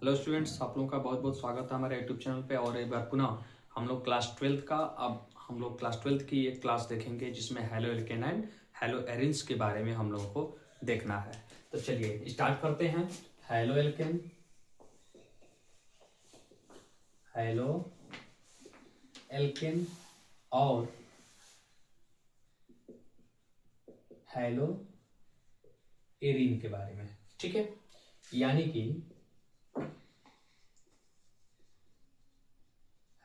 Hello students, आप लोगों का बहुत बहुत स्वागत है हमारे यूट्यूब चैनल पे। और एक बार पुनः हम लोग क्लास 12 का की एक क्लास देखेंगे जिसमें halo alkane and hello arenes के बारे में हम लोगों को देखना है। तो चलिए स्टार्ट करते हैं। हेलो एल्केन, हेलो एल्केन और हेलो एरिन के बारे में, ठीक है। यानी कि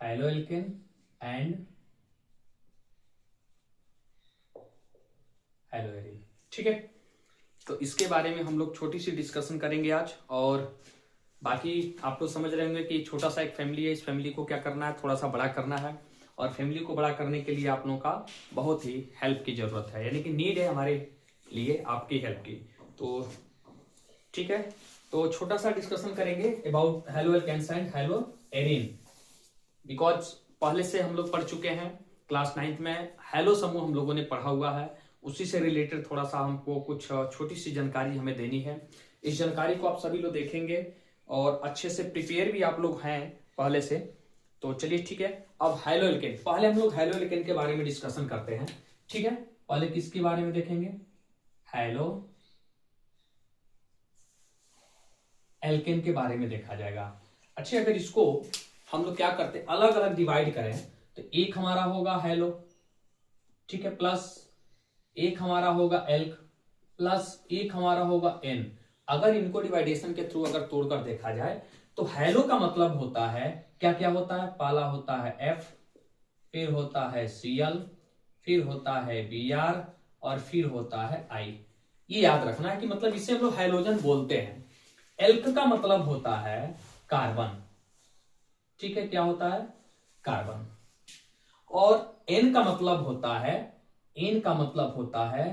halo alkane and hello Erin, ठीक है। तो इसके बारे में हम लोग छोटी सी डिस्कशन करेंगे आज। और बाकी आप लोग समझ रहे होंगे कि छोटा सा एक फैमिली है, इस फैमिली को क्या करना है, थोड़ा सा बड़ा करना है। और फैमिली को बड़ा करने के लिए आप लोगों का बहुत ही हेल्प की जरूरत है, यानी कि नीड है हमारे लिए आपकी हेल्प की। तो ठीक है, तो छोटा सा डिस्कशन करेंगे about haloalkanes and haloarenes, because पहले से हम लोग पढ़ चुके हैं। क्लास 9th में हेलो समूह हम लोगों ने पढ़ा हुआ है, उसी से रिलेटेड थोड़ा सा हमको कुछ छोटी सी जानकारी हमें देनी है। इस जानकारी को आप सभी लोग देखेंगे और अच्छे से प्रिपेयर भी आप लोग हैं पहले से। तो चलिए ठीक है, अब हेलो एल्केन, पहले हम लोग हेलो एल्केन के बारे में डिस्कशन करते हैं, ठीक है। पहले किसके बारे में देखेंगे? हेलो एल्केन के बारे में देखा जाएगा। अच्छा, अगर इसको हम लोग क्या करते हैं, अलग अलग डिवाइड करें तो एक हमारा होगा हेलो, ठीक है, प्लस एक हमारा होगा एल्क, प्लस एक हमारा होगा एन। अगर इनको डिवाइडेशन के थ्रू अगर तोड़कर देखा जाए तो हेलो का मतलब होता है क्या क्या होता है, पहला होता है एफ, फिर होता है सीएल, फिर होता है बीआर और फिर होता है आई। ये याद रखना है कि मतलब इसे हम लोग हाइड्रोजन बोलते हैं। एल्क का मतलब होता है कार्बन, ठीक है, क्या होता है, कार्बन। और एन का मतलब होता है, एन का मतलब होता है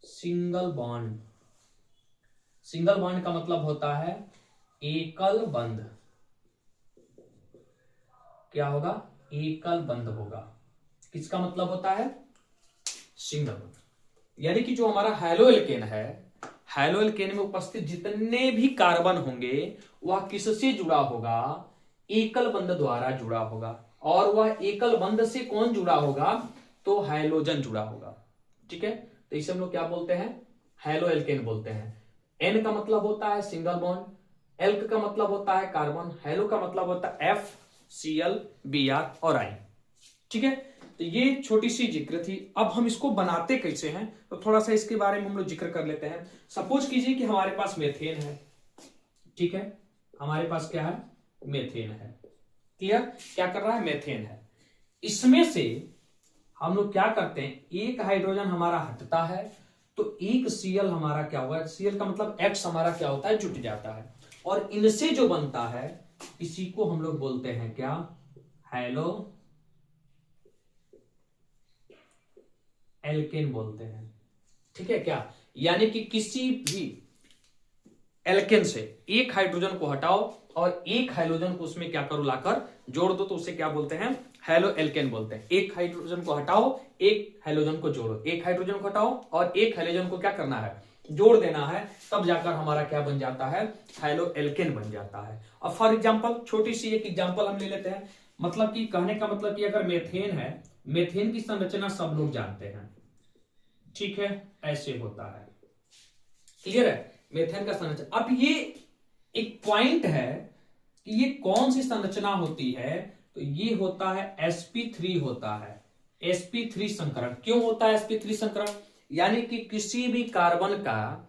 सिंगल बॉन्ड। सिंगल बॉन्ड का मतलब होता है एकल बंध। क्या होगा? एकल बंध होगा। किसका मतलब होता है? सिंगल बंध। यानी कि जो हमारा हेलो एल्केन है, हेलो एल्केन में उपस्थित जितने भी कार्बन होंगे वह किससे जुड़ा होगा? एकल बंध द्वारा जुड़ा होगा। और वह एकल बंध से कौन जुड़ा होगा? तो हाइड्रोजन जुड़ा होगा, ठीक है। तो इसे हम लोग क्या बोलते हैं? हेलो एल्केन बोलते हैं। एन का मतलब होता है सिंगल बॉन्ड, एल्क का मतलब होता है कार्बन, हेलो का मतलब होता है एफ, सीएल, बीआर और आई, ठीक है। तो ये छोटी सी जिक्र थी। अब हम इसको बनाते कैसे हैं तो थोड़ा सा इसके बारे में हम लोग जिक्र कर लेते हैं। सपोज कीजिए कि हमारे पास मेथेन है, ठीक है, हमारे पास क्या है? मेथेन है। क्लियर? क्या कर रहा है? मेथेन है। इसमें से हम लोग क्या करते हैं, एक हाइड्रोजन हमारा हटता है तो एक सीएल हमारा क्या होगा, सीएल का मतलब एक्स हमारा क्या होता है, जुट जाता है। और इनसे जो बनता है इसी को हम लोग बोलते हैं क्या? हेलो एल्केन बोलते हैं, ठीक है क्या। यानी कि किसी भी एल्केन से एक हाइड्रोजन को हटाओ और एक हाइड्रोजन को उसमें क्या करो, लाकर जोड़ दो, तो उसे क्या बोलते हैं? हेलो एल्केन बोलते हैं। एक हाइड्रोजन को हटाओ, एक हाइड्रोजन को जोड़ो, एक हाइड्रोजन को हटाओ और एक हाइड्रोजन को क्या करना है, जोड़ देना है, तब जाकर हमारा क्या बन जाता है? हेलो एल्केन बन जाता है। अब फॉर एग्जांपल छोटी सी एक एग्जांपल हम ले लेते हैं। मतलब कि कहने का मतलब कि अगर मेथेन है, मेथेन की संरचना सब लोग जानते हैं, ठीक है, ऐसे होता है। क्लियर है? मेथेन का संरचना। अब ये एक पॉइंट है कि ये कौन सी संरचना होती है, तो ये होता है sp3 होता है, sp3 संकरण। क्यों होता है sp3 संकरण? यानी कि किसी भी कार्बन का,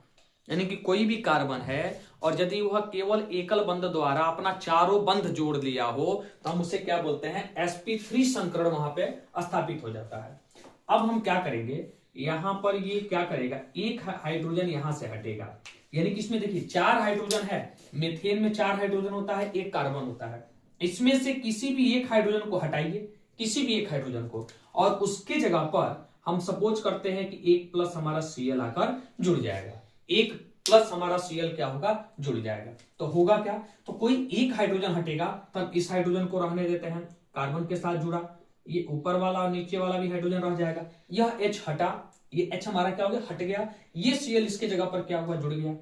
यानी कि कोई भी कार्बन है और यदि वह केवल एकल बंध द्वारा अपना चारों बंध जोड़ लिया हो तो हम उसे क्या बोलते हैं? sp3 संकरण वहां पे स्थापित हो जाता है। अब हम क्या करेंगे, यहां पर ये क्या करेगा, एक हाइड्रोजन यहां से हटेगा। यानी कि इसमें देखिए 4 हाइड्रोजन है, मेथेन में 4 हाइड्रोजन होता है, एक कार्बन होता है। इसमें से किसी भी एक हाइड्रोजन को हटाइए, किसी भी एक हाइड्रोजन को, और उसके जगह पर हम सपोज करते हैं कि एक प्लस हमारा सीएल आकर जुड़ जाएगा, एक प्लस हमारा सीएल क्या होगा, जुड़ जाएगा। तो होगा क्या, तो कोई एक हाइड्रोजन हटेगा, तब इस हाइड्रोजन को रहने देते हैं, कार्बन के साथ जुड़ा, ये ऊपर वाला और नीचे वाला भी हाइड्रोजन रह जाएगा। यह H हटा, ये H हमारा क्या हो गया, हट गया। ये Cl इसके जगह पर क्या हुआ, जुड़ गया।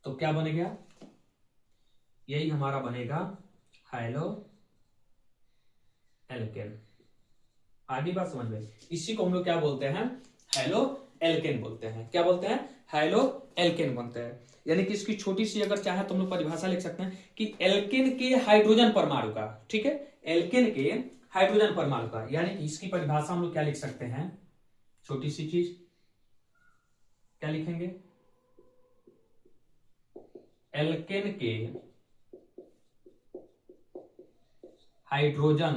तो क्या बन गया, यही हमारा बनेगा हाइलो एल्केन। आगे बात समझ में, इसी को हम लोग क्या बोलते हैं, हाइलो एल्केन बोलते हैं। क्या बोलते हैं, हाइलो एल्केन बनते हैं। यानी कि इसकी छोटी सी अगर चाहे तो हम लोग परिभाषा लिख सकते हैं कि एल्केन के हाइड्रोजन परमाणु का, ठीक है, एल्केन के हाइड्रोजन परमाणु का, यानी कि इसकी परिभाषा हम लोग क्या लिख सकते हैं, छोटी सी चीज क्या लिखेंगे, एल्केन के हाइड्रोजन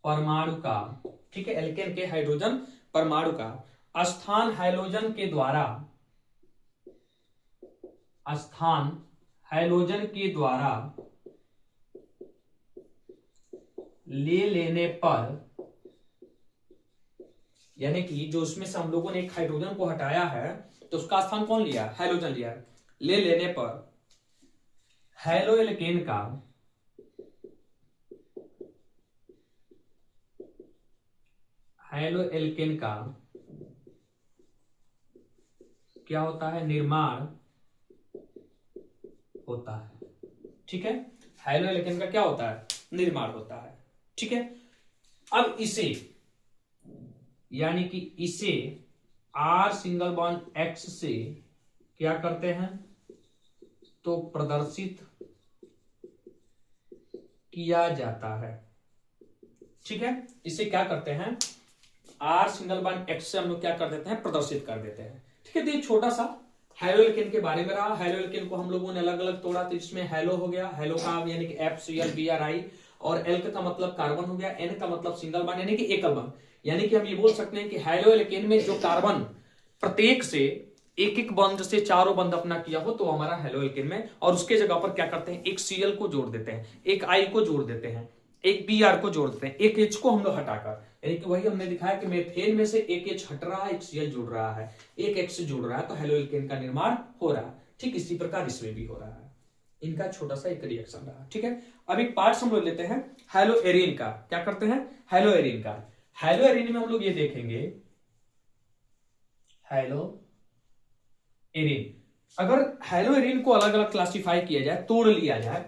परमाणु का, ठीक है, एल्केन के हाइड्रोजन परमाणु का स्थान हाइड्रोजन के द्वारा, स्थान हाइड्रोजन के द्वारा ले लेने पर, यानी कि जो उसमें से हम लोगों ने एक हाइड्रोजन को हटाया है तो उसका स्थान कौन लिया, हाइड्रोजन लिया, ले लेने पर हाइलो एल्केन का हाइलो एल्केन का क्या होता है, निर्माण होता है। ठीक है, हाइलो एल्केन का क्या होता है, निर्माण होता है। ठीक है, अब इसे, यानी कि इसे R सिंगल बॉन्ड X से क्या करते हैं, तो प्रदर्शित किया जाता है। ठीक है, इसे क्या करते हैं, R सिंगल बॉन्ड X से हम लोग क्या कर देते हैं, प्रदर्शित कर देते हैं। ठीक है, तो ये छोटा सा हाइलो एल्केन के बारे में रहा। हाइलो एल्केन को हम लोगों ने अलग अलग तोड़ा, तो इसमें हाइलो हो गया, हाइलो का यानी कि FCl Bri, और एल का मतलब कार्बन हो गया, एन का मतलब सिंगल बॉन्ड यानी कि एकल बॉन्ड। यानी कि हम ये बोल सकते हैं कि हाइलो एल्केन में जो कार्बन प्रत्येक से एक एक बंध से चारों बंध अपना किया हो तो हमारा हाइलो एल्केन में, और उसके जगह पर क्या करते हैं, एक Cl को जोड़ देते हैं, एक I को जोड़ देते हैं, एक Br को जोड़ देते हैं, एक H को हम लोग हटाकर, यानी कि वही हमने दिखाया कि मेथेन में से एक H हट रहा है, एक Cl जुड़ रहा है, एक X जुड़ रहा है, तो हाइलो एल्केन का निर्माण हो रहा है। ठीक इसी प्रकार इसमें भी हो रहा है। इनका छोटा सा एक रिएक्शन रहा। ठीक है, अब एक पार्ट हम लोग लेते हैं हाइलो एरीन का। क्या करते हैं, हाइलो एरीन का। हाइलो एरीन में हम लोग ये देखेंगे, हाइलो एरीन, अगर हाइलो एरीन को अलग अलग क्लासिफाई किया जाए, तोड़ लिया जाए,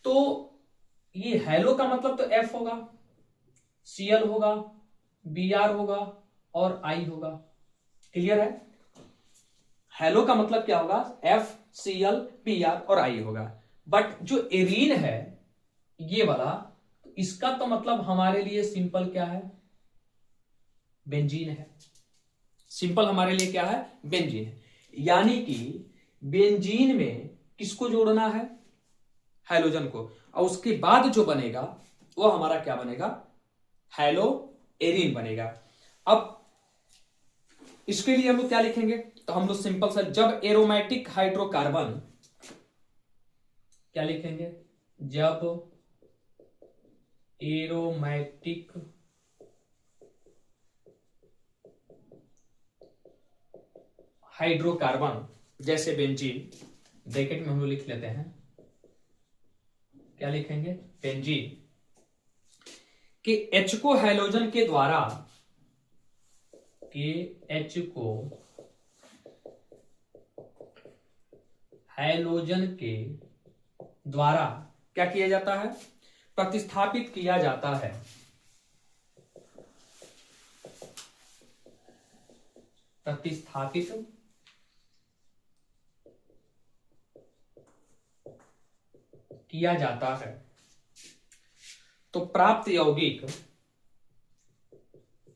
तो ये हाइलो का मतलब तो F होगा, Cl होगा, Br होगा और I होगा। क्लियर है, हाइलो का मतलब क्या होगा, F Cl Br और I होगा। बट जो एरीन है ये वाला, इसका तो मतलब हमारे लिए सिंपल क्या है, बेंजीन है। सिंपल हमारे लिए क्या है, बेंजीन है। यानी कि बेंजीन में किसको जोड़ना है, हाइड्रोजन को, और उसके बाद जो बनेगा वो हमारा क्या बनेगा, हाइलो एरीन बनेगा। अब इसके लिए हम लोग क्या लिखेंगे, तो हम लोग सिंपल सा, जब एरोमेटिक हाइड्रोकार्बन, क्या लिखेंगे, जब एरोमेटिक हाइड्रोकार्बन जैसे बेंजीन, ब्रैकेट में हम लोग लिख लेते हैं, क्या लिखेंगे, बेंजीन कि H को हाइड्रोजन के द्वारा, कि H को हाइड्रोजन के द्वारा क्या किया जाता है, प्रतिस्थापित किया जाता है। प्रतिस्थापित किया जाता है, तो प्राप्त यौगिक,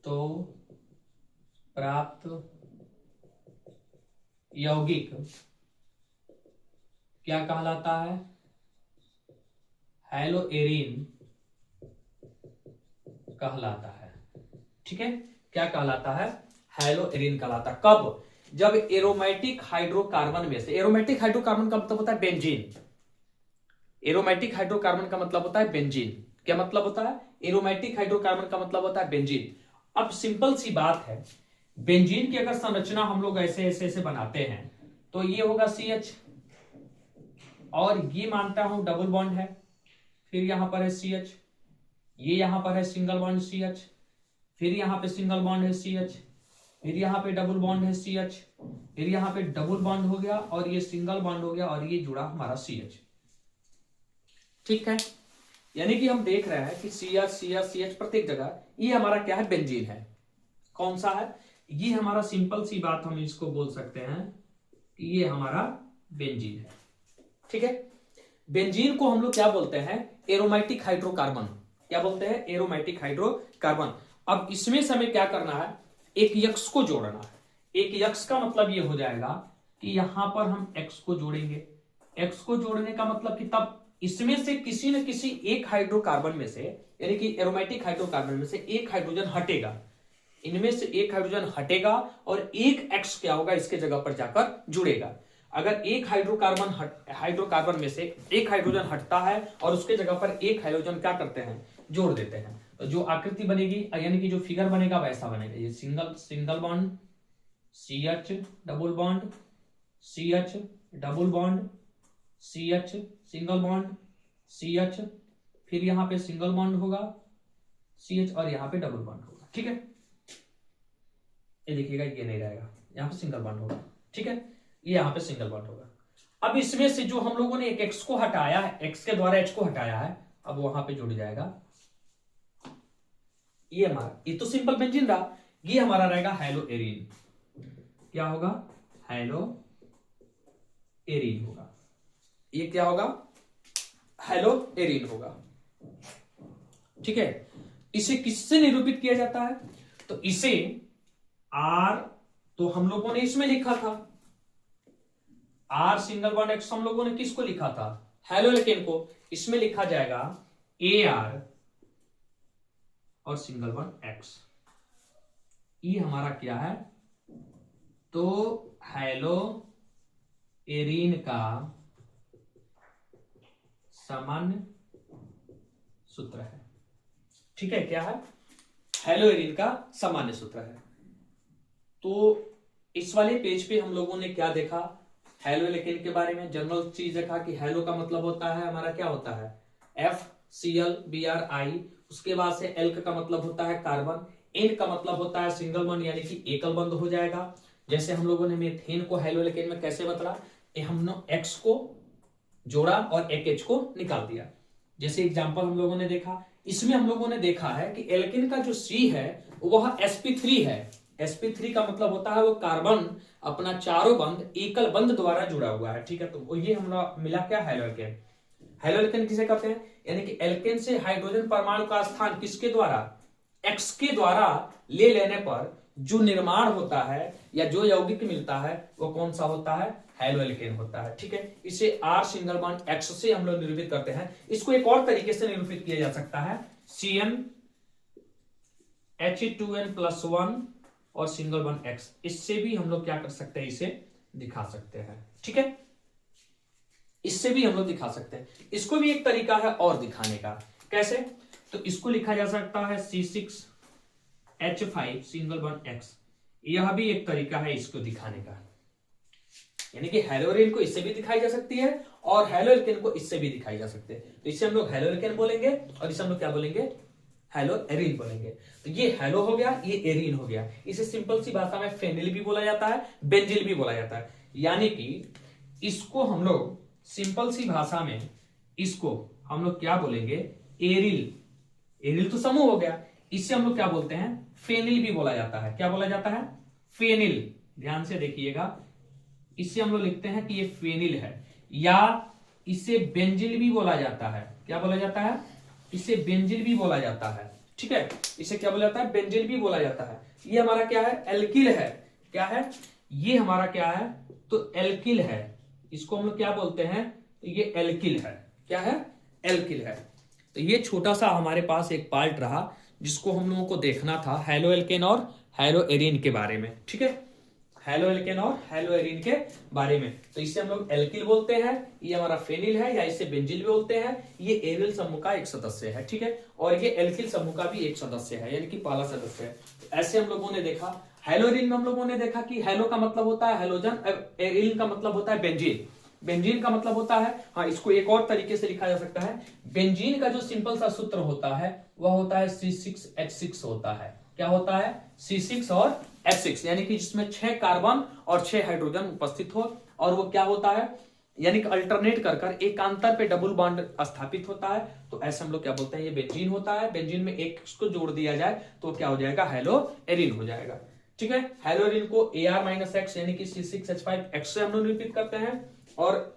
तो प्राप्त यौगिक क्या कहलाता है, हाइलो एरीन कहलाता है। ठीक है, क्या कहलाता है, हाइलो एरीन कहलाता है। कब, जब एरोमेटिक हाइड्रोकार्बन में से, एरोमेटिक हाइड्रोकार्बन का मतलब होता है बेंजीन, एरोमेटिक हाइड्रोकार्बन का मतलब होता है बेंजीन। क्या मतलब होता है, एरोमेटिक हाइड्रोकार्बन का मतलब होता है बेंजीन। अब सिंपल सी बात है, बेंजीन की अगर संरचना हम लोग ऐसे ऐसे ऐसे बनाते हैं, तो ये होगा CH, और ये मानता हूं डबल बॉन्ड है, फिर यहां पर है CH, ये यहां पर है सिंगल बॉन्ड CH, फिर यहां पे सिंगल बॉन्ड है CH, फिर यहाँ पे डबल बॉन्ड है CH, फिर यहाँ पे डबल बॉन्ड हो गया और ये सिंगल बॉन्ड हो गया और ये जुड़ा हमारा CH। ठीक है, यानी कि हम देख रहे हैं कि CH प्रत्येक जगह ये हमारा क्या है, बेंजीन है। कौन सा है ये, हमारा सिंपल सी बात हम इसको बोल सकते हैं कि ये हमारा बेंजीन है। ठीक है, बेंजीन को हम लोग क्या बोलते हैं, एरोमेटिक हाइड्रोकार्बन। क्या बोलते हैं, एरोमेटिक हाइड्रोकार्बन। अब इसमें से हमें क्या करना है, एक यक्स को जोड़ना है। एक यक्स का मतलब ये हो जाएगा कि यहां पर हम एक्स को जोड़ेंगे। एक्स को जोड़ने का मतलब कि तब इसमें से किसी न किसी एक हाइड्रोकार्बन में से, यानी कि एरोमेटिक हाइड्रोकार्बन में से एक हाइड्रोजन हटेगा। इनमें से एक हाइड्रोजन हटेगा और एक एक्स क्या होगा, इसके जगह पर जाकर जुड़ेगा। अगर एक हाइड्रोकार्बन में से एक हाइड्रोजन हटता है और उसके जगह पर एक हाइड्रोजन क्या करते हैं, जोड़ देते हैं, तो जो आकृति बनेगी यानी कि जो फिगर बनेगा वैसा बनेगा। ये single bond CH double bond CH double bond CH single bond CH, फिर यहां पे सिंगल बॉन्ड होगा CH और यहां पे डबल बॉन्ड होगा। ठीक है, ये देखिएगा ये नहीं रहेगा, यहां पे सिंगल बॉन्ड होगा। ठीक है, ये यहां पे सिंगल बॉन्ड होगा। अब इसमें से जो हम लोगों ने एक एक्स को हटाया है, एक्स के द्वारा एच को हटाया है, अब वहां पे जुड़ जाएगा ये हमारा, ये तो सिंपल बेंजीन रहा, ये हमारा रहेगा हेलो एरीन। क्या होगा, हेलो एरीन होगा। ये क्या होगा, हेलो एरीन होगा। ठीक है, इसे किससे निरूपित किया जाता है, तो इसे R, तो हम लोगों ने इसमें लिखा था R सिंगल बॉन्ड एक्स, हम लोगों ने किसको लिखा था, हेलो एल्केन को। इसमें लिखा जाएगा AR और सिंगल बॉन्ड एक्स। ये हमारा क्या है, तो हेलो एरीन का सामान्य सूत्र है। ठीक है, क्या है, हेलो एरीन का सामान्य सूत्र है। तो इस वाले पेज पे हम लोगों ने क्या देखा, हेलो एल्केन के बारे में जनरल चीज देखा कि हेलो का मतलब होता है हमारा क्या होता है, FCl Bri। उसके बाद से एल्क का मतलब होता है कार्बन, एन का मतलब होता है सिंगल बॉन्ड यानी कि एकल बंध हो जाएगा। जैसे हम लोगों ने मीथेन को हेलो एल्केन में कैसे बतला, हमने एक्स को जोड़ा और एक एच को निकाल दिया। जैसे एग्जांपल हम लोगों ने देखा, इसमें हम लोगों ने देखा है कि एल्केन का जो C है वह sp3 है। sp3 का मतलब होता है वो कार्बन अपना चारों बंध एकल बंध द्वारा जुड़ा हुआ है। ठीक है, तो ये हमरा मिला क्या, हेलो एल्केन। हेलो एल्केन किसे कहते हैं, यानी कि एल्केन से हाइड्रोजन परमाणु का स्थान किसके द्वारा, एक्स के द्वारा ले लेने पर जो निर्माण होता है या जो यौगिक मिलता है वो कौन सा होता है, हेलो एल्केन होता है। ठीक है, इसे R सिंगल बॉन्ड एक्स से हम लोग निरूपित करते हैं। इसको एक और तरीके से निरूपित किया जा सकता है, CnH2n+1 और सिंगल बॉन्ड एक्स। इससे भी हम लोग क्या कर सकते हैं, इसे दिखा सकते हैं। ठीक है, इससे भी हम लोग दिखा सकते हैं। इसको भी एक तरीका है और दिखाने का, कैसे, तो इसको लिखा जा सकता है C6H5 सिंगल बॉन्ड एक्स। यह भी एक तरीका है इसको दिखाने का, यानी कि हेलो एरीन को इससे भी दिखाई जा सकती है और हेलो एल्केन को इससे भी दिखाई जा सकती है। तो इसे हम लोग हेलो एल्केन बोलेंगे और इसे हम लोग क्या बोलेंगे, हेलो एरीन बोलेंगे। तो ये हेलो हो गया, ये एरीन हो गया। इसे सिंपल सी भाषा में फेनिल भी बोला जाता है, बेंजिल भी बोला जाता है। यानी कि इसको हम लोग सिंपल सी भाषा में इसको हम लोग क्या बोलेंगे, एरिल। एरिल तो समूह हो गया, इससे हम लोग क्या बोलते हैं, फेनिल भी बोला जाता है। क्या बोला जाता है, फेनिल। ध्यान से देखिएगा, इससे हम लोग लिखते हैं कि ये फेनिल है, या इसे बेंजिल भी बोला जाता है। क्या बोला जाता है, इसे बेंजिल भी बोला जाता है। ठीक है, इसे क्या बोला जाता है, बेंजिल भी बोला जाता है। ये हमारा क्या है, एल्किल है। क्या है, ये हमारा क्या है, तो एल्किल है। इसको हम लोग क्या बोलते हैं, तो ये एल्किल है। क्या है, एल्किल है। तो ये छोटा सा हमारे पास एक पार्ट रहा जिसको हम लोगों को देखना था हेलो एल्केन और हेलो एरीन के बारे में। ठीक है, हेलो एल्केन और हेलो एरीन के बारे में। तो इसे हम लोग एल्किल बोलते हैं, ये हमारा फेनिल है, या इसे बेंजिल भी बोलते हैं। ये एरिल समूह का एक सदस्य है। ठीक है, और ये एल्किल समूह का भी एक सदस्य है, यानी कि पहला सदस्य है। तो ऐसे हम लोगों ने देखा। हेलो एरीन में हम लोगों ने देखा कि हेलो का मतलब होता है हेलोजन, एरीन का मतलब होता है बेंजीन। बेंजीन का मतलब होता है, हाँ, इसको एक और तरीके से लिखा जा सकता है। बेंजीन का जो सिंपल सा सूत्र होता है वह होता है C6H6 होता है। क्या होता है, C6 और H6 यानी कि जिसमें 6 कार्बन और 6 हाइड्रोजन उपस्थित हो, और वो क्या होता है, यानी कि अल्टरनेट कर कर एकांतर पे डबल बॉन्ड स्थापित होता है, तो ऐसे हम लोग क्या बोलते हैं, ये बेंजीन होता है। बेंजीन में एक को जोड़ दिया जाए तो क्या हो जाएगा, हेलो एरिन हो जाएगा। ठीक है, हेलो एरिन को Ar-X यानी कि C6H5X से हम लोग निरूपित करते हैं, और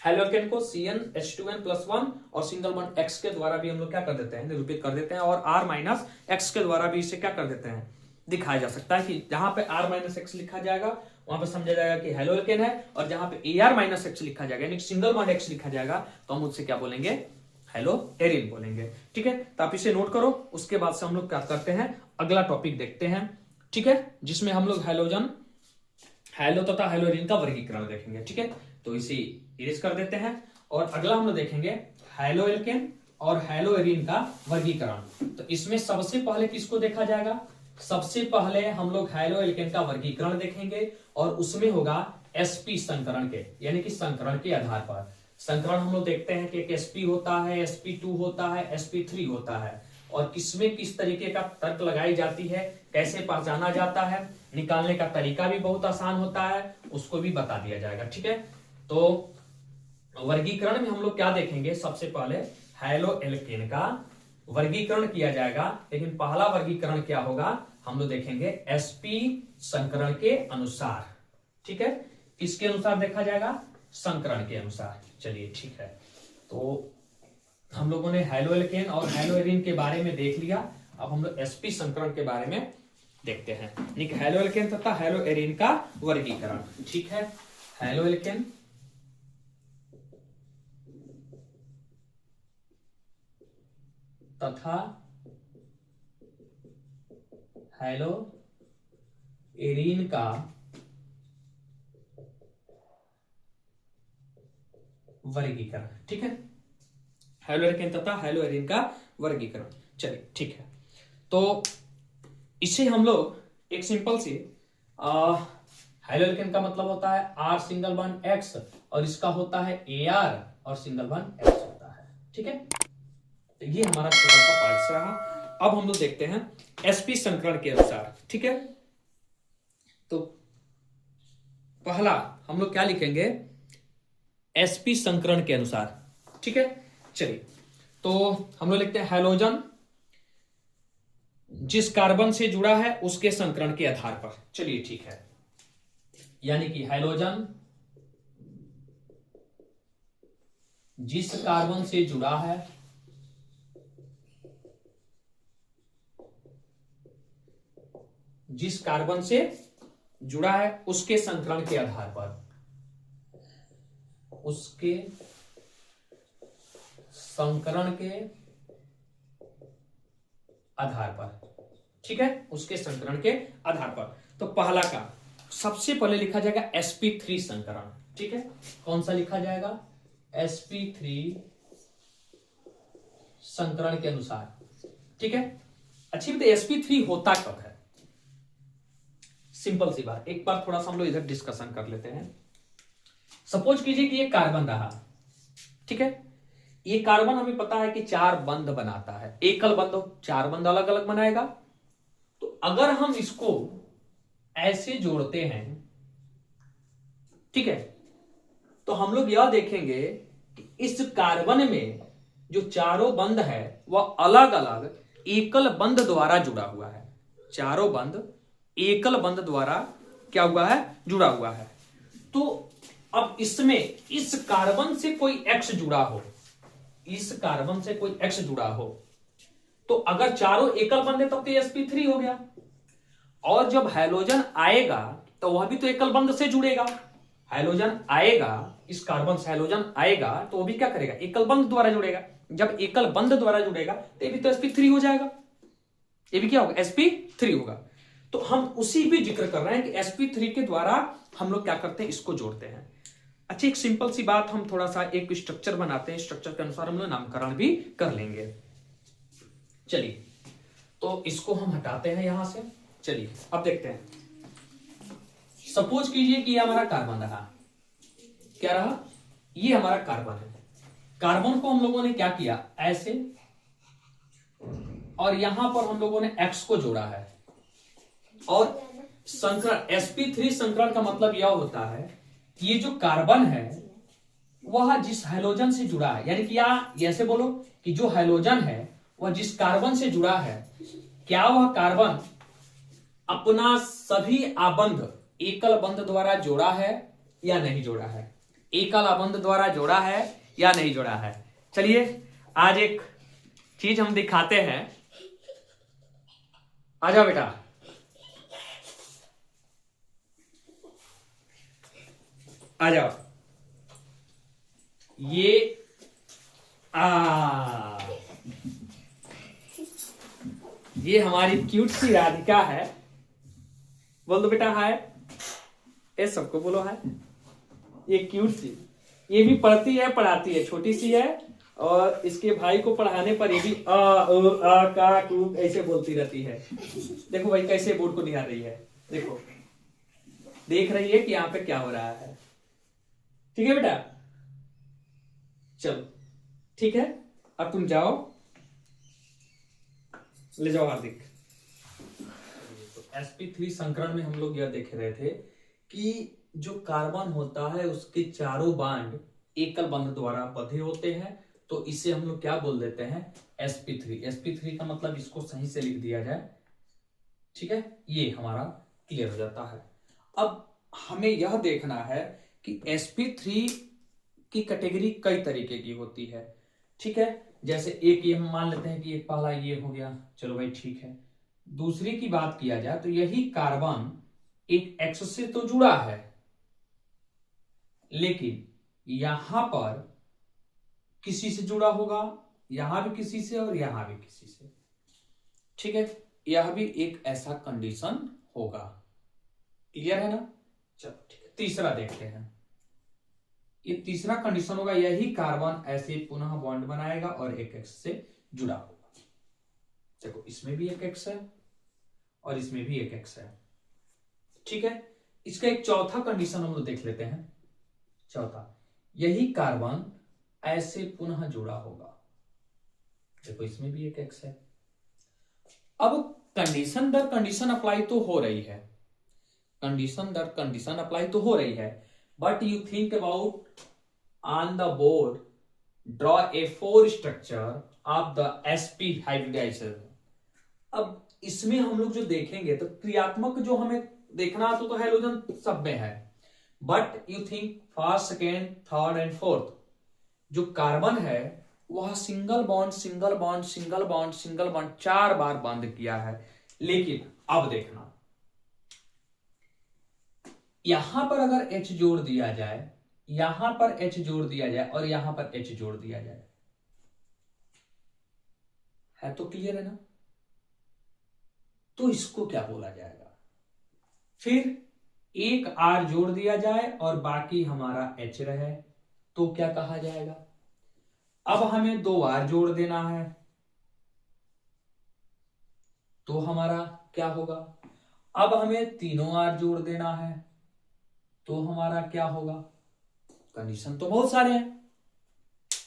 हेलोकेन को CnH2n+1 और सिंगल बॉन्ड X के द्वारा भी हम लोग क्या कर देते हैं, निरूपित कर देते हैं, और R-X के द्वारा भी इसे क्या कर देते हैं, दिखाया जा सकता है कि जहां पे R-X लिखा जाएगा वहां पे समझा जाएगा कि हेलोकेन है, और जहां पे Ar-X लिखा जाएगा यानी सिंगल बॉन्ड X लिखा जाएगा तो हम उससे क्या बोलेंगे, हेलो एरिन बोलेंगे। ठीक है, तो आप इसे नोट करो। उसके बाद से हम लोग क्या करते हैं, अगला टॉपिक देखते हैं। ठीक है, जिसमें हम लोग हेलो तथा हेलोरिन का वर्गीकरण देखेंगे। ठीक है, तो इसे इरेज कर देते हैं, और अगला हम लोग देखेंगे हेलो एल्केन और हेलो एरिन का वर्गीकरण। तो इसमें सबसे पहले किसको देखा जाएगा, सबसे पहले हम लोग हेलो एल्केन का वर्गीकरण देखेंगे, और उसमें होगा sp संकरण के, यानी कि संकरण के आधार पर। संकरण हम लोग देखते हैं कि एक sp होता है, sp2 होता है, sp3 होता है, और किसमें किस तरीके का तर्क लगाई जाती है, कैसे पहचाना जाता है, निकालने का तरीका भी बहुत आसान होता है, उसको भी बता दिया जाएगा। ठीक है, तो वर्गीकरण में हम लोग क्या देखेंगे, सबसे पहले हेलो एल्केन का वर्गीकरण किया जाएगा, लेकिन पहला वर्गीकरण क्या होगा, हम लोग देखेंगे sp संकरण के अनुसार। ठीक है, किसके अनुसार देखा जाएगा, संकरण के अनुसार। चलिए ठीक है, तो हम लोगों ने हेलो एल्केन और हेलो एरिन के बारे में देख लिया। अब हम लोग sp संकरण के बारे में देखते हैं, हेलो एल्केन तथा हेलो एरिन का वर्गीकरण। ठीक है, हेलो एल्केन तथा हेलो एरिन का वर्गीकरण। ठीक है, हेलो एल्केन तथा हेलो एरिन का वर्गीकरण। चलिए ठीक है, तो इसे हम लोग एक सिंपल सी हेलो एल्केन का मतलब होता है R सिंगल बॉन्ड X, और इसका होता है Ar और सिंगल बॉन्ड X होता है। ठीक है, तो ये हमारा छोटा सा पार्ट रहा। अब हम लोग देखते हैं sp संकरण के अनुसार। ठीक है, तो पहला हम लोग क्या लिखेंगे, sp संकरण के अनुसार। ठीक है, चलिए तो हम लोग लिखते हैं हैलोजन जिस कार्बन से जुड़ा है उसके संकरण के आधार पर। चलिए ठीक है, यानी कि हैलोजन जिस कार्बन से जुड़ा है उसके संकरण के आधार पर, उसके संकरण के आधार पर। ठीक है, उसके संकरण के आधार पर। तो पहला का सबसे पहले लिखा जाएगा sp3 संकरण। ठीक है, कौन सा लिखा जाएगा, sp3 संकरण के अनुसार। ठीक है, अच्छी बात है, sp3 होता कब है, सिंपल सी बात, एक बार थोड़ा सा हम लोग इधर डिस्कशन कर लेते हैं। सपोज कीजिए कि ये कार्बन रहा। ठीक है, ये कार्बन हमें पता है कि 4 बंध बनाता है, एकल बंध 4 बंध अलग अलग बनाएगा। तो अगर हम इसको ऐसे जोड़ते हैं, ठीक है, तो हम लोग यह देखेंगे कि इस कार्बन में जो चारों बंध है वह अलग अलग एकल बंध द्वारा जुड़ा हुआ है। चारों बंध एकल बंध द्वारा क्या हुआ है, जुड़ा हुआ है। तो अब इसमें इस कार्बन से कोई X जुड़ा हो, इस कार्बन से कोई X जुड़ा हो, तो अगर चारों एकल बंध है तब तो sp3 हो गया, और जब हैलोजन आएगा तो वह भी तो एकल बंध से जुड़ेगा। हैलोजन आएगा, इस कार्बन से हैलोजन आएगा तो वो भी क्या करेगा, एकल बंध द्वारा जुड़ेगा। जब एकल बंध द्वारा जुड़ेगा तो ये भी तो sp3 हो जाएगा, ये भी क्या होगा, sp3 होगा। तो हम उसी भी जिक्र कर रहे हैं कि sp3 के द्वारा हम लोग क्या करते हैं, इसको जोड़ते हैं। अच्छा, एक सिंपल सी बात, हम थोड़ा सा एक स्ट्रक्चर बनाते हैं, स्ट्रक्चर के अनुसार हम लोग नामकरण भी कर लेंगे। चलिए, तो इसको हम हटाते हैं यहां से। चलिए अब देखते हैं, सपोज कीजिए कि ये हमारा कार्बन रहा, क्या रहा, ये हमारा कार्बन है। कार्बन को हम लोगों ने क्या किया, ऐसे, और यहां पर हम लोगों ने X को जोड़ा है, और संकरण, sp3 संकरण का मतलब यह होता है कि ये जो कार्बन है वह जिस हाइड्रोजन से जुड़ा है, यानी कि या ऐसे बोलो कि जो हाइड्रोजन है वह जिस कार्बन से जुड़ा है, क्या वह कार्बन अपना सभी आबंध एकल बंध द्वारा जोड़ा है या नहीं जोड़ा है, एकल आबंध द्वारा जोड़ा है या नहीं जोड़ा है। चलिए आज एक चीज हम दिखाते हैं, आ जाओ बेटा, आ जाओ। ये हमारी क्यूट सी राधिका है, बोल दो बेटा हाय, ये सबको बोलो हाय। ये क्यूट सी, ये भी पढ़ती है पढ़ाती है, छोटी सी है, और इसके भाई को पढ़ाने पर ये भी आ का कू ऐसे बोलती रहती है। देखो भाई कैसे बोर्ड को निहार रही है, देखो देख रही है कि यहाँ पे क्या हो रहा है। ठीक है बेटा, चलो ठीक है, अब तुम जाओ, ले जाओ हार्दिक। तो sp3 संकरण में हम लोग यह देख रहे थे कि जो कार्बन होता है उसके चारों बांड एकल बंध द्वारा बंधे होते हैं, तो इसे हम लोग क्या बोल देते हैं, sp3। sp3 का मतलब इसको सही से लिख दिया जाए, ठीक है, ये हमारा क्लियर हो जाता है। अब हमें यह देखना है कि sp3 की कैटेगरी कई तरीके की होती है, ठीक है। जैसे एक ये हम मान लेते हैं कि एक पहला ये हो गया, चलो भाई ठीक है। दूसरी की बात किया जाए तो यही कार्बन एक एक्स से तो जुड़ा है, लेकिन यहां पर किसी से जुड़ा होगा, यहां भी किसी से और यहां भी किसी से, ठीक है। यह भी एक ऐसा कंडीशन होगा, क्लियर है ना। चलो ठीक है, तीसरा देखते हैं। ये तीसरा कंडीशन होगा, यही कार्बन ऐसे पुनः बॉन्ड बनाएगा और एक एक्स से जुड़ा होगा। देखो इसमें भी एक एक्स है और इसमें भी एक एक्स है, ठीक है। इसका एक चौथा कंडीशन हम लोग देख लेते हैं। चौथा, यही कार्बन ऐसे पुनः जुड़ा होगा, देखो इसमें भी एक एक्स है। अब कंडीशन दर कंडीशन अप्लाई तो हो रही है, कंडीशन दर कंडीशन अप्लाई तो हो रही है, but you think about on the board, draw a 4 structure of the sp hybridisation. अब इसमें हम लोग जो देखेंगे तो क्रियात्मक जो हमें देखना तो हाइड्रोजन सब में है, but you think first, second, third and fourth जो कार्बन है वह single bond single bond single bond single bond 4 बार बंद किया है। लेकिन अब देखना, यहां पर अगर H जोड़ दिया जाए, यहां पर H जोड़ दिया जाए और यहां पर H जोड़ दिया जाए, है तो क्लियर है ना, तो इसको क्या बोला जाएगा। फिर एक R जोड़ दिया जाए और बाकी हमारा H रहे तो क्या कहा जाएगा। अब हमें 2 R जोड़ देना है तो हमारा क्या होगा। अब हमें तीनों R जोड़ देना है तो हमारा क्या होगा। कंडीशन तो बहुत सारे हैं,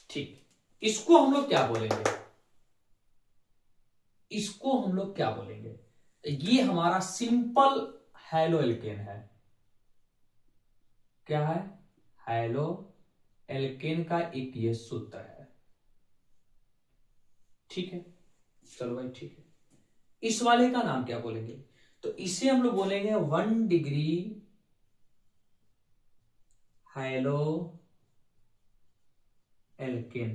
ठीक। इसको हम लोग क्या बोलेंगे, इसको हम लोग क्या बोलेंगे, ये हमारा सिंपल हैलो एल्केन है। क्या है, हैलो एल्केन का एक ये सूत्र है, ठीक है। चलो भाई ठीक है, इस वाले का नाम क्या बोलेंगे, तो इसे हम लोग बोलेंगे 1 डिग्री हैलो एल्केन।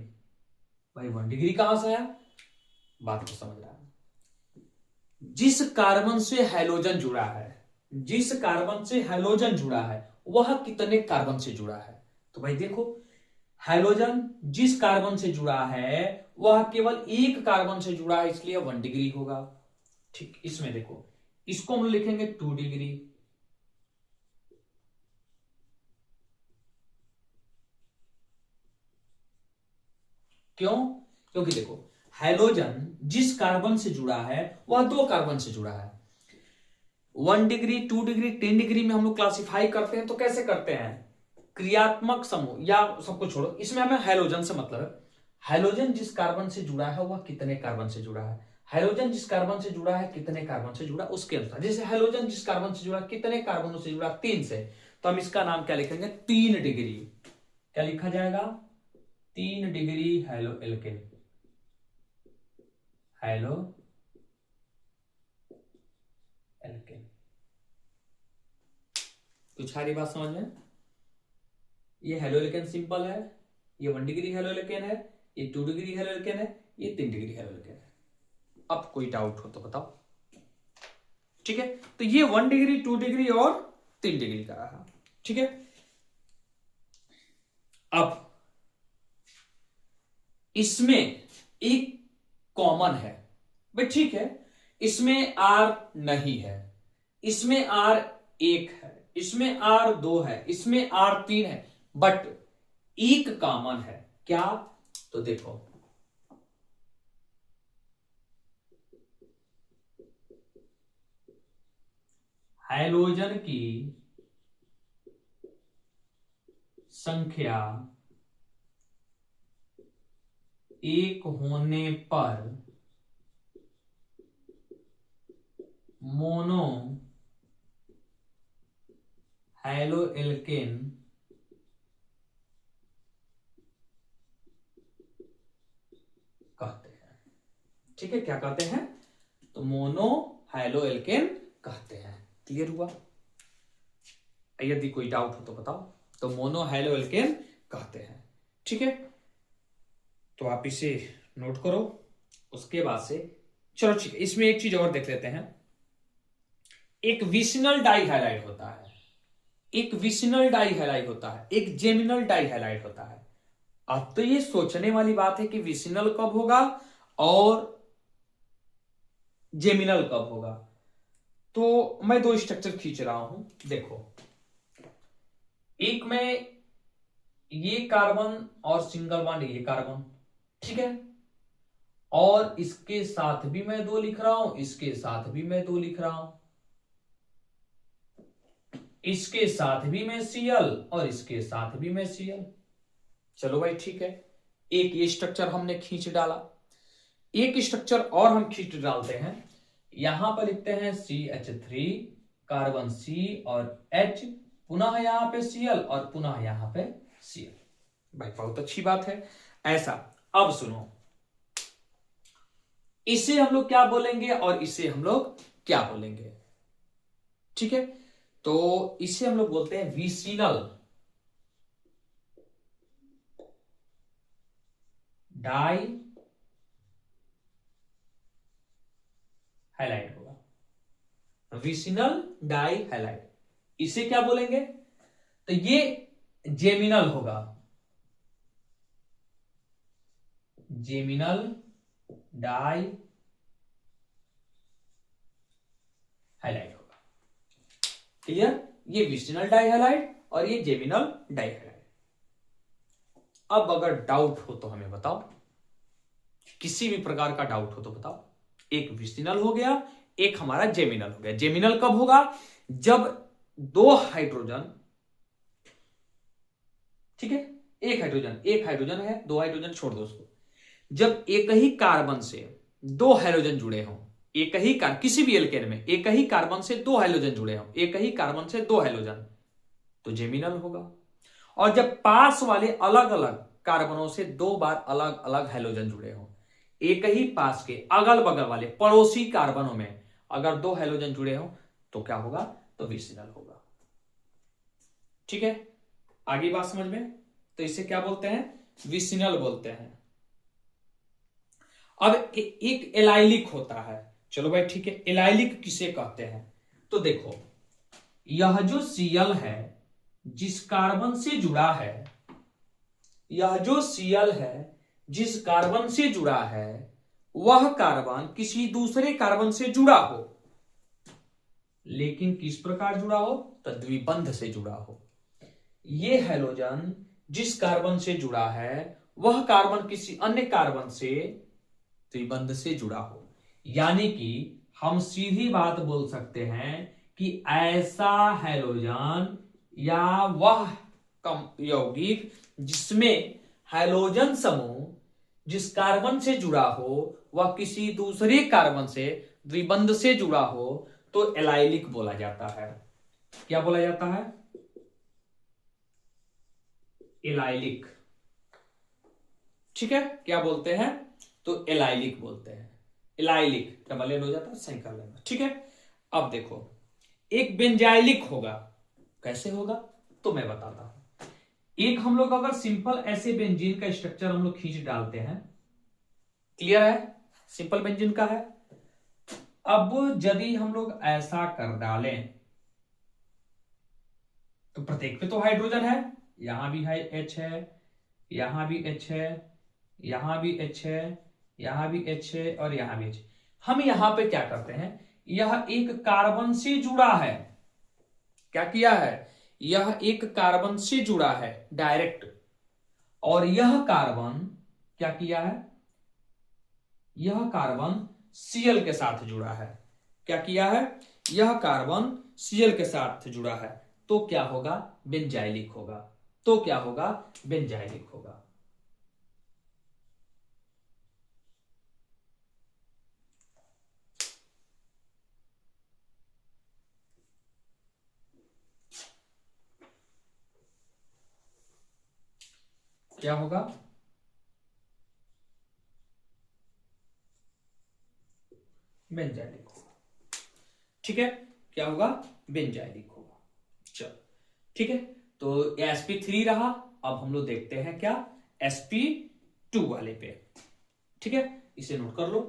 भाई 1 डिग्री कहां से आया, बात को समझ रहा है। जिस कार्बन से हैलोजन जुड़ा है, जिस कार्बन से हैलोजन जुड़ा है वह कितने कार्बन से जुड़ा है। तो भाई देखो, हैलोजन जिस कार्बन से जुड़ा है वह केवल एक कार्बन से जुड़ा है, इसलिए 1 डिग्री होगा, ठीक। इसमें देखो, इसको हम लिखेंगे 2 डिग्री, क्यों, क्योंकि देखो हैलोजन जिस कार्बन से जुड़ा है वह 2 कार्बन से जुड़ा है। 1 डिग्री, 2 डिग्री, 10 डिग्री में हम लोग क्लासिफाई करते हैं, तो कैसे करते हैं, क्रियात्मक समूह या सबको छोड़ो, इसमें हमें हैलोजन से मतलब है। हैलोजन जिस कार्बन से जुड़ा है वह कितने कार्बन से जुड़ा है। हैलोजन जिस कार्बन से जुड़ा है कितने कार्बन से जुड़ा उसके अनुसार। जैसे हैलोजन जिस कार्बन से जुड़ा कितने कार्बनों से जुड़ा 3 से, तो हम इसका नाम क्या लिखेंगे 3 डिग्री। क्या लिखा जाएगा 3 degree haloalkane, haloalkane. कुछ सारी बात समझ में? ये हैलो एल्केन सिंपल है, ये 1 डिग्री हैलो एल्केन है, ये 2 डिग्री हैलो एल्केन है, ये 3 डिग्री हैलो एल्केन है। अब कोई डाउट हो तो बताओ। ठीक है, तो ये 1 डिग्री 2 डिग्री और 3 डिग्री का रहा। ठीक है, अब इसमें एक कॉमन है भाई। ठीक है, इसमें R नहीं है, इसमें R 1 है, इसमें R 2 है, इसमें R 3 है, बट एक कॉमन है। क्या? तो देखो हैलोजन की संख्या 1 होने पर मोनो हैलो एल्केन कहते हैं। ठीक है, क्या कहते हैं? तो मोनो हैलो एल्केन कहते हैं। क्लियर हुआ? यदि कोई डाउट हो तो बताओ। तो मोनो हैलो एल्केन कहते हैं। ठीक है, तो आप इसे नोट करो। उसके बाद से चलो ठीक है, इसमें एक चीज और देख लेते हैं। एक विसिनल डाई हैलाइड होता है, एक विसिनल डाई हैलाइड होता है, एक जेमिनल डाई हैलाइड होता है। अब तो ये सोचने वाली बात है कि विसिनल कब होगा और जेमिनल कब होगा। तो मैं 2 स्ट्रक्चर खींच रहा हूं, देखो। एक में ये कार्बन और सिंगल बॉन्ड ये कार्बन, ठीक है, और इसके साथ भी मैं 2 लिख रहा हूं, इसके साथ भी मैं 2 लिख रहा हूं, इसके साथ भी मैं Cl और इसके साथ भी मैं Cl। चलो भाई ठीक है, एक ये स्ट्रक्चर हमने खींच डाला। एक स्ट्रक्चर और हम खींच डालते हैं। यहां पर लिखते हैं CH3 कार्बन C और H, पुनः यहां पे Cl और पुनः यहां पे Cl। भाई बहुत अच्छी बात है ऐसा। अब सुनो, इसे हम लोग क्या बोलेंगे और इसे हम लोग क्या बोलेंगे? ठीक है, तो इसे हम लोग बोलते हैं विसिनल डाई हैलाइड होगा, विसिनल डाई हैलाइड। इसे क्या बोलेंगे? तो ये जेमिनल होगा, जेमिनल डाई हैलाइड होगा। क्लियर? ये विसिनल डाई हैलाइड और ये जेमिनल डाई हैलाइड। अब अगर डाउट हो तो हमें बताओ, किसी भी प्रकार का डाउट हो तो बताओ। एक विसिनल हो गया, एक हमारा जेमिनल हो गया। जेमिनल कब होगा? जब 2 हाइड्रोजन, ठीक है, एक हाइड्रोजन है, 2 हाइड्रोजन छोड़ दो उसको। जब एक ही कार्बन से 2 हैलोजन जुड़े हों, एक ही किसी भी एल्केन में एक ही कार्बन से 2 हैलोजन जुड़े हों, एक ही कार्बन से 2 हैलोजन, तो जेमिनल होगा। और जब पास वाले अलग अलग कार्बनों से 2 बार अलग अलग हैलोजन जुड़े हों, एक ही पास के अगल बगल वाले पड़ोसी कार्बनों में अगर 2 हैलोजन जुड़े हों, तो क्या होगा? तो विसिनल होगा। ठीक है, आगे बात समझ में? तो इसे क्या बोलते हैं? विसिनल बोलते हैं। अब एक एलाइलिक होता है। चलो भाई ठीक है, एलाइलिक किसे कहते हैं? तो देखो, यह जो Cl है जिस कार्बन से जुड़ा है, यह जो Cl है जिस कार्बन से जुड़ा है, वह कार्बन किसी दूसरे कार्बन से जुड़ा हो, लेकिन किस प्रकार जुड़ा हो? तो द्विबंध से जुड़ा हो। ये हैलोजन जिस कार्बन से जुड़ा है, वह कार्बन किसी अन्य कार्बन से द्विबंध से जुड़ा हो। यानी कि हम सीधी बात बोल सकते हैं कि ऐसा हैलोजन या वह यौगिक जिसमें हैलोजन समूह जिस कार्बन से जुड़ा हो वह किसी दूसरे कार्बन से द्विबंध से जुड़ा हो तो एलाइलिक बोला जाता है। क्या बोला जाता है? एलाइलिक। ठीक है, क्या बोलते हैं? तो एलाइलिक बोलते हैं। एलाइलिक डबल एल हो जाता है, सही कर लेना। ठीक है, अब देखो एक बेंजाइलिक होगा। कैसे होगा तो मैं बताता हूं। एक हम लोग अगर सिंपल ऐसे बेंजीन का स्ट्रक्चर हम लोग खींच डालते हैं, क्लियर है? सिंपल बेंजीन का है। अब यदि हम लोग ऐसा कर डालें तो प्रत्येक पे तो हाइड्रोजन है, यहां भी है H है, यहां भी H है, यहां भी H है, यहां भी H है और यहां भी H। हम यहां पे क्या करते हैं, यह एक कार्बन से जुड़ा है। क्या किया है? यह एक कार्बन से जुड़ा है डायरेक्ट, और यह कार्बन क्या किया है? यह कार्बन Cl के साथ जुड़ा है। क्या किया है? यह कार्बन Cl के साथ जुड़ा है, तो क्या होगा? बेंजाइलिक होगा। तो क्या होगा? बेंजाइलिक होगा। क्या होगा? बेंजाइलिक होगा। ठीक है, क्या होगा? बेंजाइलिक होगा। चलो ठीक है, तो sp3 रहा। अब हम लोग देखते हैं क्या, sp2 वाले पे। ठीक है, इसे नोट कर लो।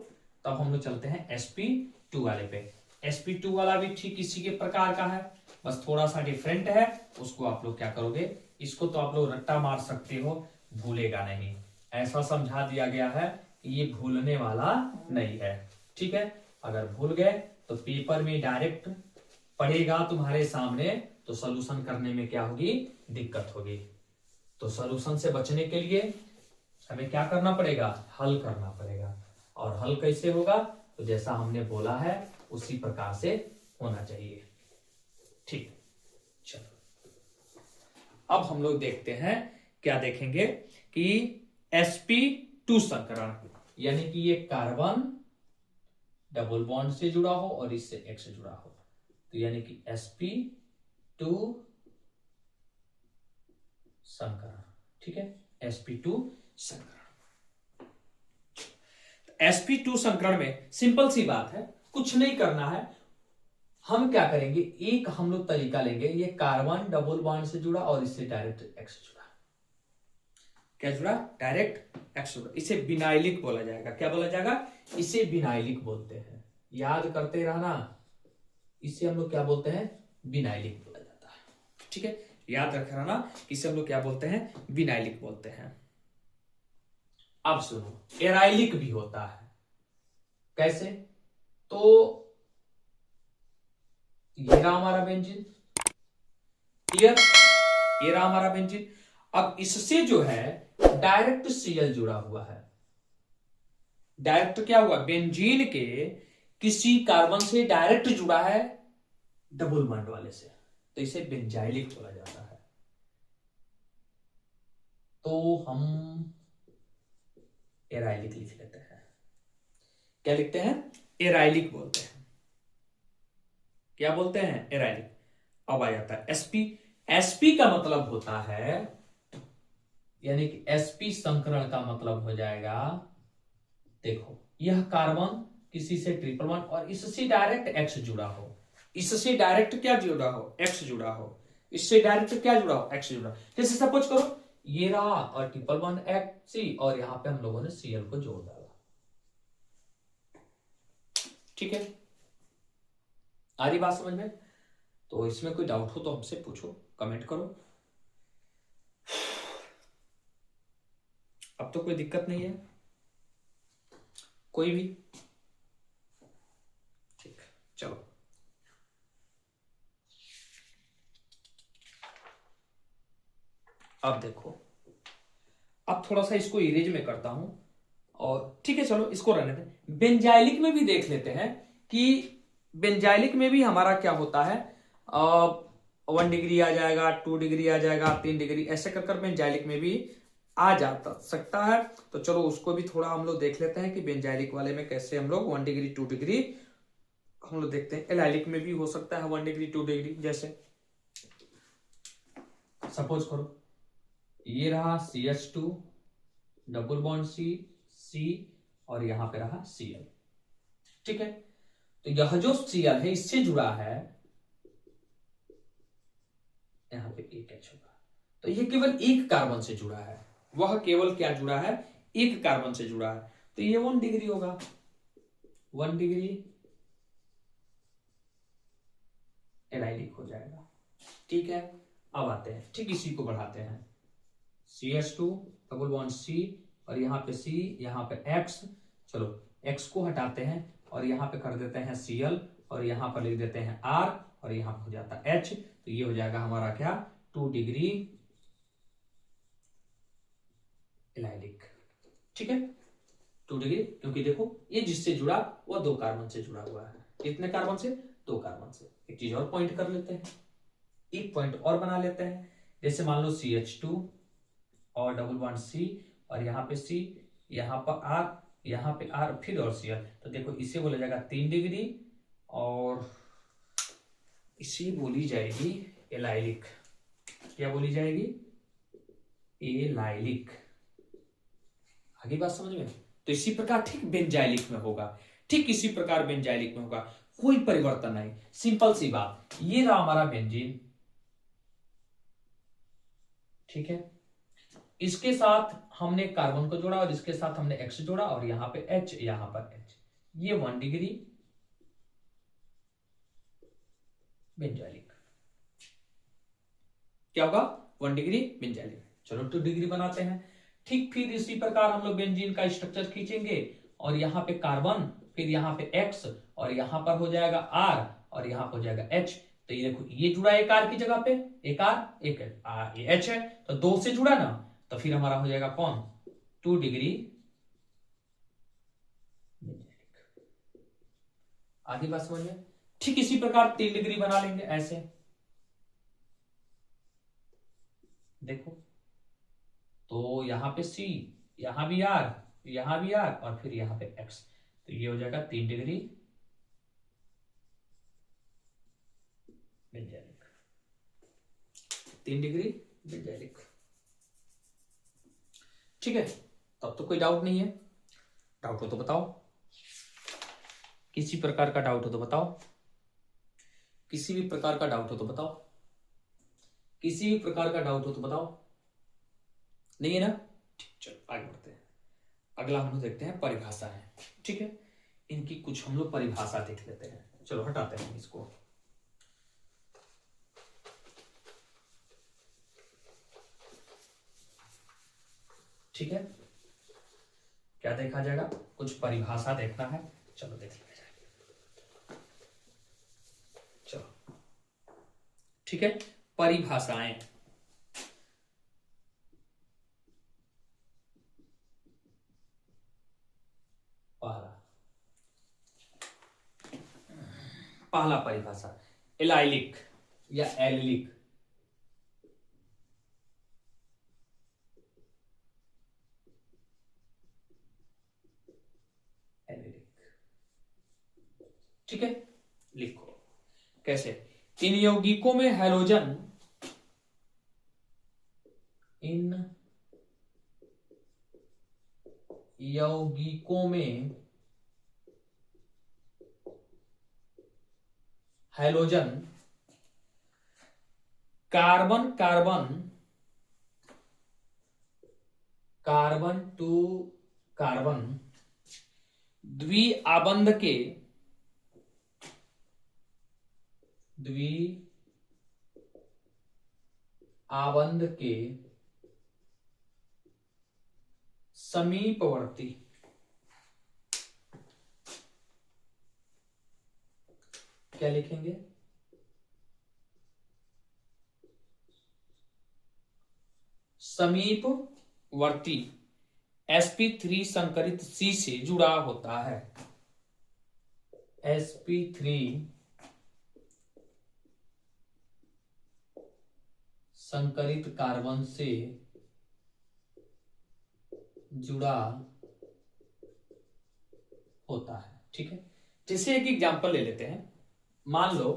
तब हम लोग चलते हैं sp2 वाले पे। sp2 वाला भी ठीक इसी के प्रकार का है, बस थोड़ा सा डिफरेंट है। उसको आप लोग क्या करोगे, इसको तो आप लोग रट्टा मार सकते हो, भूलेगा नहीं। ऐसा समझा दिया गया है कि ये भूलने वाला नहीं है। ठीक है, अगर भूल गए तो पेपर में डायरेक्ट पड़ेगा तुम्हारे सामने, तो सॉल्यूशन करने में क्या होगी, दिक्कत होगी। तो सॉल्यूशन से बचने के लिए हमें क्या करना पड़ेगा, हल करना पड़ेगा। और हल कैसे होगा, तो जैसा हमने बोला है उसी प्रकार से होना चाहिए। ठीक, चलो अब हम लोग देखते हैं, क्या देखेंगे कि sp2 संकरण, यानी कि ये कार्बन डबल बॉन्ड से जुड़ा हो और इससे X जुड़ा हो, तो यानी कि sp2 संकरण। ठीक है, sp2 संकरण। sp2 संकरण में सिंपल सी बात है, कुछ नहीं करना है। हम क्या करेंगे, एक हम लोग तरीका लेंगे, ये कार्बन डबल बॉन्ड से जुड़ा और इससे डायरेक्ट X जुड़ा। क्या जुड़ा? डायरेक्ट X जुड़ा। इसे विनाइलिक बोला जाएगा। क्या बोला जाएगा? इसे विनाइलिक बोलते हैं। याद करते रहना, इसे हम लोग क्या बोलते हैं, विनाइलिक बोला जाता है। ठीक है, याद रख रहना, इसे हम लोग क्या बोलते हैं, विनाइलिक बोलते हैं। अब सुनो, एराइलिक भी होता है। कैसे? तो ये रहा हमारा बेंजीन, क्लियर? ये रहा हमारा बेंजीन। अब इससे जो है डायरेक्ट Cl जुड़ा हुआ है। डायरेक्ट क्या हुआ, बेंजीन के किसी कार्बन से डायरेक्ट जुड़ा है डबल बॉन्ड वाले से, तो इसे बेंजाइलिक बोला जाता है। तो हम एराइलिक लिख लेते हैं। क्या लिखते हैं? एराइलिक बोलते हैं। क्या बोलते हैं? एराइलिक। अब आ जाता है sp। sp का मतलब होता है, यानी कि sp संकरण का मतलब हो जाएगा, देखो यह कार्बन किसी से ट्रिपल बॉन्ड और इससे डायरेक्ट X जुड़ा हो, इससे डायरेक्ट क्या जुड़ा हो, X जुड़ा हो, इससे डायरेक्ट क्या जुड़ा हो, X जुड़ा। जैसे सपोज करो ये रहा और ट्रिपल बॉन्ड X और यहां पे हम लोगों ने Cl को जोड़ डाला। ठीक है, आ रही बात समझ में? तो इसमें कोई डाउट हो तो हमसे पूछो, कमेंट करो। अब तो कोई दिक्कत नहीं है कोई भी? ठीक, चलो अब देखो, अब थोड़ा सा इसको इरेज में करता हूं और ठीक है, चलो इसको रहने दें। बेंजाइलिक में भी देख लेते हैं कि बेंजाइलिक में भी हमारा क्या होता है, 1 डिग्री आ जाएगा, 2 डिग्री आ जाएगा, 3 डिग्री, ऐसे कर बेंजाइलिक में भी आ जाता सकता है। तो चलो उसको भी थोड़ा हम लोग देख लेते हैं कि बेंजाइलिक वाले में कैसे हम लोग 1 डिग्री 2 डिग्री हम लोग देखते हैं। एलाइलिक में भी हो सकता है 1 डिग्री 2 डिग्री। जैसे सपोज करो ये रहा CH2 डबल बॉन्ड C और यहां पे रहा Cl। ठीक है, तो यह जो Cl है इससे जुड़ा है, यहां पे एक H होगा, तो ये केवल एक कार्बन से जुड़ा है। वह केवल क्या जुड़ा है, एक कार्बन से जुड़ा है, तो ये 1 डिग्री होगा, 1 डिग्री एलाइलिक हो जाएगा। ठीक है, अब आते हैं ठीक इसी को बढ़ाते हैं, CH2 डबल बॉन्ड C और यहाँ पे C, यहाँ पे X। चलो X को हटाते हैं और यहाँ पे कर देते हैं Cl और यहाँ पर लिख देते हैं R और यहाँ पे हो जाता है H। तो ये हो जाएगा हमारा क्या, 2 डिग्री एलाइलिक। ठीक है, 2 डिग्री, क्योंकि देखो ये जिससे जुड़ा वो 2 कार्बन से जुड़ा हुआ है। कितने कार्बन से, 2 कार्बन से। एक चीज और पॉइंट कर लेते हैं, एक पॉइंट और बना लेते हैं। जैसे मान लो CH2 और डबल बॉन्ड C और यहाँ पे C, यहाँ पर R, यहाँ पे R फिर और Cl। तो देखो इसे बोला जाएगा 3 डिग्री और इसे बोली जाएगी एलाइलिक। क्या बोली जाएगी, एलाइलिक। आगे बात समझ में। तो इसी प्रकार ठीक बेंजाइलिक में होगा, ठीक इसी प्रकार बेंजाइलिक में होगा, कोई परिवर्तन नहीं, सिंपल सी बात। ये रहा हमारा बेंजीन, ठीक है, इसके साथ हमने कार्बन को जोड़ा और इसके साथ हमने X जोड़ा और यहां पे H, यहां पर H, ये 1 डिग्री बेंजाइलिक। क्या होगा, 1 डिग्री बेंजाइलिक। चलो 2 डिग्री बनाते हैं। ठीक फिर इसी प्रकार हम लोग बेंजीन का स्ट्रक्चर खींचेंगे और यहाँ पे कार्बन, फिर यहाँ पे X और यहाँ पर हो जाएगा R और यहाँ पर हो जाएगा H। तो ये देखो ये जुड़ा एक R की जगह पे, एक R एक H है, तो 2 से जुड़ा ना, तो फिर हमारा हो जाएगा कौन, 2 डिग्री। आगे बात समझ में। ठीक इसी प्रकार 3 डिग्री बना लेंगे ऐसे, देखो तो यहां पे C, यहां भी R, यहां भी R और फिर यहां पे X। तो ये हो जाएगा 3 डिग्री बेंजाइलिक, 3 डिग्री बेंजाइलिक। ठीक है, तब तो कोई डाउट नहीं है। डाउट हो तो बताओ, किसी प्रकार का डाउट हो तो बताओ, किसी भी प्रकार का डाउट हो तो बताओ, किसी भी प्रकार का डाउट हो तो बताओ। नहीं है ना, ठीक, चलो आगे बढ़ते हैं। अगला हम लोग देखते हैं परिभाषा है। ठीक है, इनकी कुछ हम लोग परिभाषा देख लेते हैं। चलो हटाते हैं इसको। ठीक है, क्या देखा जाएगा, कुछ परिभाषा देखना है, चलो देख लिया जाए। चलो ठीक है, परिभाषाएं। पहला परिभाषा एलाइलिक या एलिलिक। एलिलिक, ठीक है, लिखो कैसे। इन यौगिकों में हैलोजन, इन यौगिकों में halogen carbon carbon carbon to carbon द्विआबंध के समीपवर्ती क्या लिखेंगे, समीपवर्ती sp3 संकरित C से जुड़ा होता है। sp3 संकरित कार्बन से जुड़ा होता है। ठीक है, जैसे एक एग्जांपल ले लेते हैं। मान लो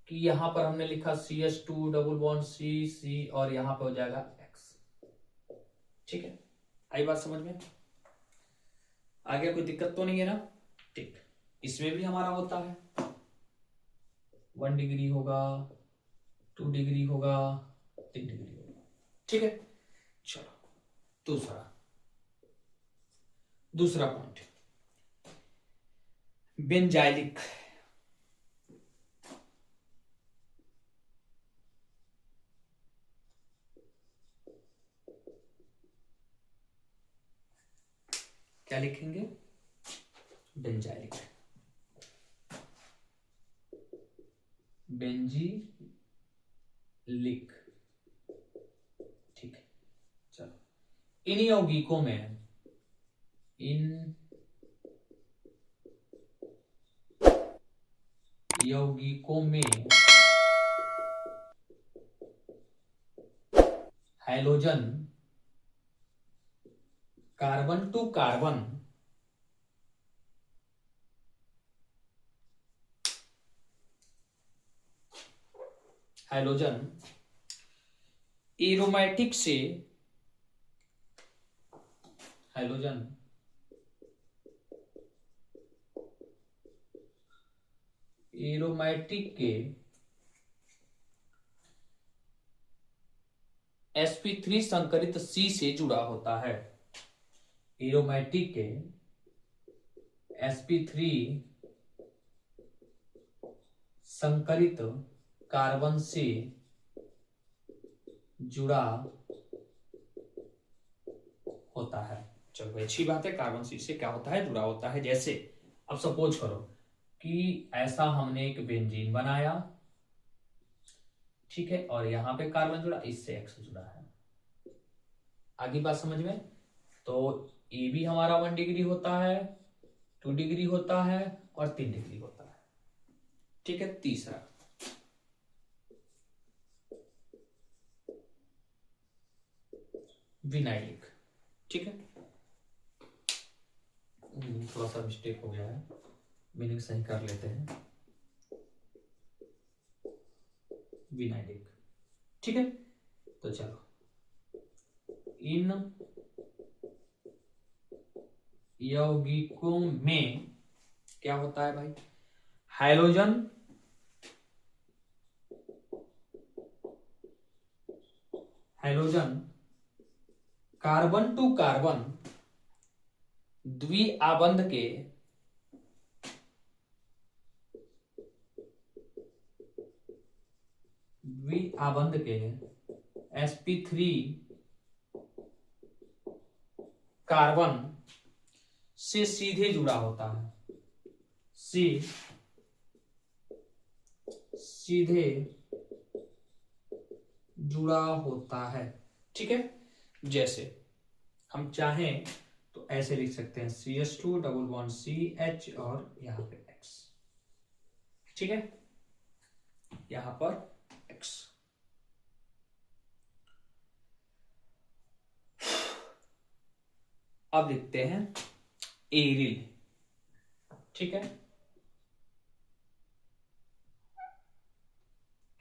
कि यहां पर हमने लिखा CH2 डबल बॉन्ड C और यहां पे हो जाएगा X। ठीक है, आई बात समझ में? आगे कोई दिक्कत तो नहीं है ना? ठीक, इसमें भी हमारा होता है 1 डिग्री होगा, 2 डिग्री होगा, 3 डिग्री होगा। ठीक है, चलो दूसरा पॉइंट, बेंजाइलिक। क्या लिखेंगे? Benzylic, benzylic. ठीक है, चलो इन यौगिकों में, इन यौगिकों में hydrogen carbon to carbon hydrogen aromatic से, हाइड्रोजन एरोमेटिक के sp3 संकरित C से जुड़ा होता है। एरोमेटिक के sp3 संकरित कार्बन से जुड़ा होता है। चलो अच्छी बात है, कार्बन सी से क्या होता है? जुड़ा होता है। जैसे अब सपोज करो कि ऐसा हमने एक बेंजीन बनाया, ठीक है, और यहां पे कार्बन जुड़ा, इससे X जुड़ा है। आगे बात समझ में? तो ए भी हमारा 1 डिग्री होता है, 2 डिग्री होता है और 3 डिग्री होता है। ठीक है, तीसरा विनाइलिक। ठीक है, थोड़ा सा मिस्टेक हो गया है, मीनिंग सही कर लेते हैं। विनाइलिक, ठीक है, तो चलो इन यौगिकों में क्या होता है भाई? हाइड्रोजन कार्बन टू कार्बन द्विआबंध के sp3 कार्बन से सीधे जुड़ा होता है, सीधे जुड़ा होता है। ठीक है, जैसे हम चाहें तो ऐसे लिख सकते हैं CH2 डबल बॉन्ड CH और यहां पे X। ठीक है, यहां पर X। अब लिखते हैं एरिल। ठीक है,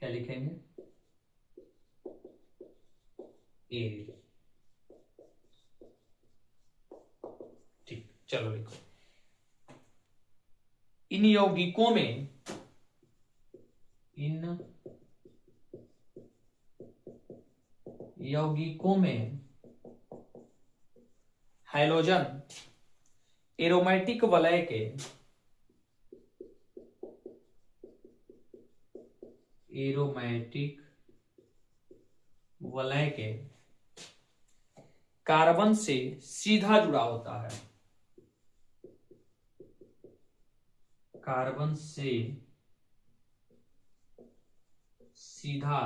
क्या लिखेंगे? एरिल। ठीक, चलो लिखो। इन यौगिकों में हाइड्रोजन एरोमेटिक वलय के कार्बन से सीधा जुड़ा होता है, कार्बन से सीधा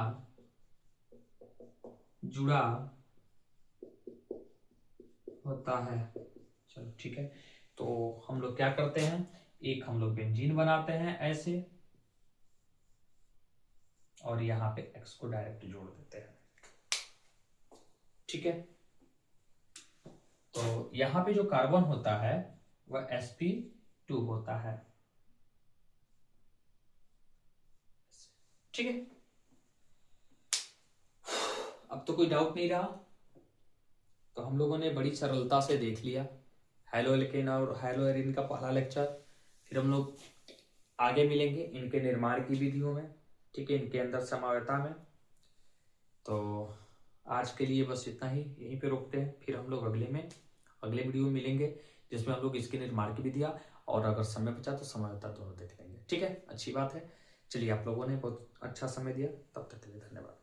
जुड़ा होता है। चलो ठीक है, तो हम लोग क्या करते हैं, एक हम लोग बेंजीन बनाते हैं ऐसे, और यहां पे X को डायरेक्ट जोड़ देते हैं। ठीक है, तो यहां पे जो कार्बन होता है वह sp2 होता है। ठीक है, अब तो कोई डाउट नहीं रहा। तो हम लोगों ने बड़ी सरलता से देख लिया हैलो एल्केन और हैलो एरिन का पहला लेक्चर। फिर हम लोग आगे मिलेंगे इनके निर्माण की विधियों में, ठीक है, इनके अंदर समावयता में। तो आज के लिए बस इतना ही, यहीं पे रोकते हैं। फिर हम लोग अगले वीडियो में मिलेंगे जिसमें हम लोग इसके निर्माण की विधियाँ और अगर समय बचा तो समावयता दोनों देख लेंगे। ठीक है, अच्छी बात है। चलिए, आप लोगों ने बहुत अच्छा समय दिया, तब तक के लिए धन्यवाद।